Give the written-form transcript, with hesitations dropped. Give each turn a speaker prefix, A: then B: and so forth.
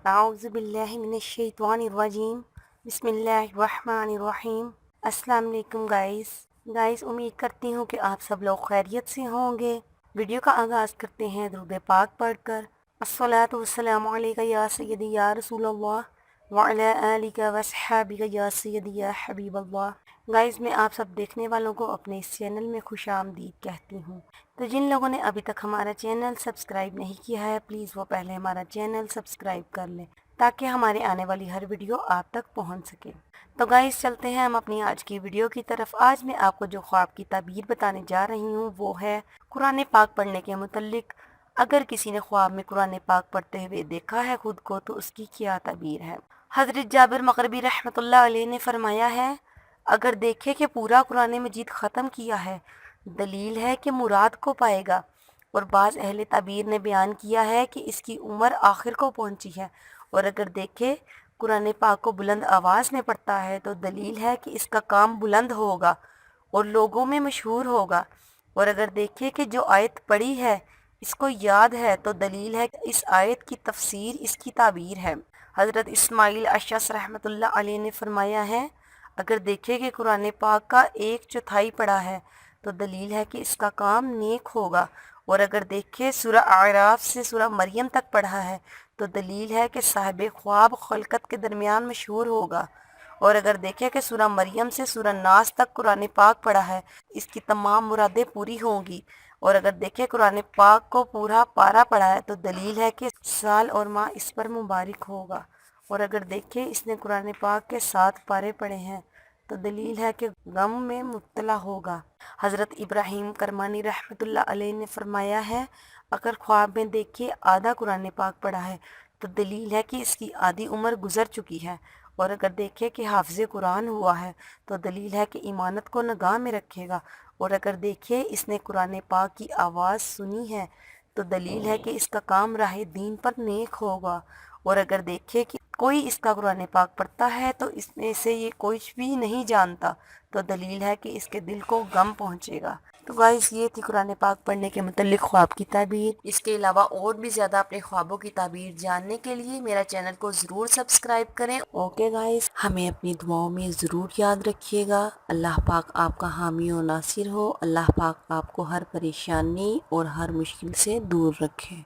A: اعوذ باللہ من الشیطان الرجیم بسم اللہ الرحمن الرحیم۔ السلام علیکم گائز امید کرتی ہوں کہ آپ سب لوگ خیریت سے ہوں گے۔ ویڈیو کا آغاز کرتے ہیں درود پاک پڑھ کر۔ الصلاۃ والسلام علیک یا سیدی یا رسول اللہ وعلی آلک وصحابک یا سیدی یا حبیب اللہ۔ گائز میں آپ سب دیکھنے والوں کو اپنے اس چینل میں خوش آمدید کہتی ہوں۔ تو جن لوگوں نے ابھی تک ہمارا چینل سبسکرائب نہیں کیا ہے پلیز وہ پہلے ہمارا چینل سبسکرائب کر لیں تاکہ ہمارے آنے والی ہر ویڈیو آپ تک پہنچ سکے۔ تو گائز چلتے ہیں ہم اپنی آج کی ویڈیو کی طرف۔ آج میں آپ کو جو خواب کی تعبیر بتانے جا رہی ہوں وہ ہے قرآن پاک پڑھنے کے متعلق۔ اگر کسی نے خواب میں قرآن پاک پڑھتے ہوئے دیکھا ہے خود کو تو اس کی کیا تعبیر ہے۔ حضرت جابر مغربی رحمۃ اللہ علیہ نے فرمایا ہے اگر دیکھے کہ پورا قرآن مجید ختم کیا ہے دلیل ہے کہ مراد کو پائے گا، اور بعض اہل تعبیر نے بیان کیا ہے کہ اس کی عمر آخر کو پہنچی ہے، اور اگر دیکھے قرآن پاک کو بلند آواز میں پڑھتا ہے تو دلیل ہے کہ اس کا کام بلند ہوگا اور لوگوں میں مشہور ہوگا، اور اگر دیکھے کہ جو آیت پڑھی ہے اس کو یاد ہے تو دلیل ہے کہ اس آیت کی تفسیر اس کی تعبیر ہے۔ حضرت اسماعیل اشعث رحمۃ اللہ علیہ نے فرمایا ہے اگر دیکھے کہ قرآن پاک کا 1/4 پڑھا ہے تو دلیل ہے کہ اس کا کام نیک ہوگا، اور اگر دیکھے سورہ اعراف سے سورہ مریم تک پڑھا ہے تو دلیل ہے کہ صاحب خواب خلقت کے درمیان مشہور ہوگا، اور اگر دیکھے کہ سورہ مریم سے سورہ ناس تک قرآن پاک پڑھا ہے اس کی تمام مرادیں پوری ہوں گی، اور اگر دیکھے قرآن پاک کو پورا پارا پڑھا ہے تو دلیل ہے کہ سال اور ماہ اس پر مبارک ہوگا، اور اگر دیکھے اس نے قرآن پاک کے 7 پارے پڑھے ہیں تو دلیل ہے کہ غم میں مبتلا ہوگا۔ حضرت ابراہیم کرمانی رحمۃ اللہ علیہ نے فرمایا ہے اگر خواب میں دیکھے آدھا قرآن پاک پڑھا ہے تو دلیل ہے کہ اس کی آدھی عمر گزر چکی ہے، اور اگر دیکھے کہ حافظ قرآن ہوا ہے تو دلیل ہے کہ ایمانت کو نگاہ میں رکھے گا، اور اگر دیکھے اس نے قرآن پاک کی آواز سنی ہے تو دلیل ہے کہ اس کا کام راہ دین پر نیک ہوگا، اور اگر دیکھے کہ کوئی اس کا قرآن پاک پڑھتا ہے تو اس میں سے یہ کچھ بھی نہیں جانتا تو دلیل ہے کہ اس کے دل کو غم پہنچے گا۔ تو گائز یہ تھی قرآن پاک پڑھنے کے متعلق خواب کی تعبیر۔ اس کے علاوہ اور بھی زیادہ اپنے خوابوں کی تعبیر جاننے کے لیے میرا چینل کو ضرور سبسکرائب کریں۔ اوکے گائز، ہمیں اپنی دعاؤں میں ضرور یاد رکھیے گا۔ اللہ پاک آپ کا حامی و ناصر ہو۔ اللہ پاک آپ کو ہر پریشانی اور ہر مشکل سے دور رکھے۔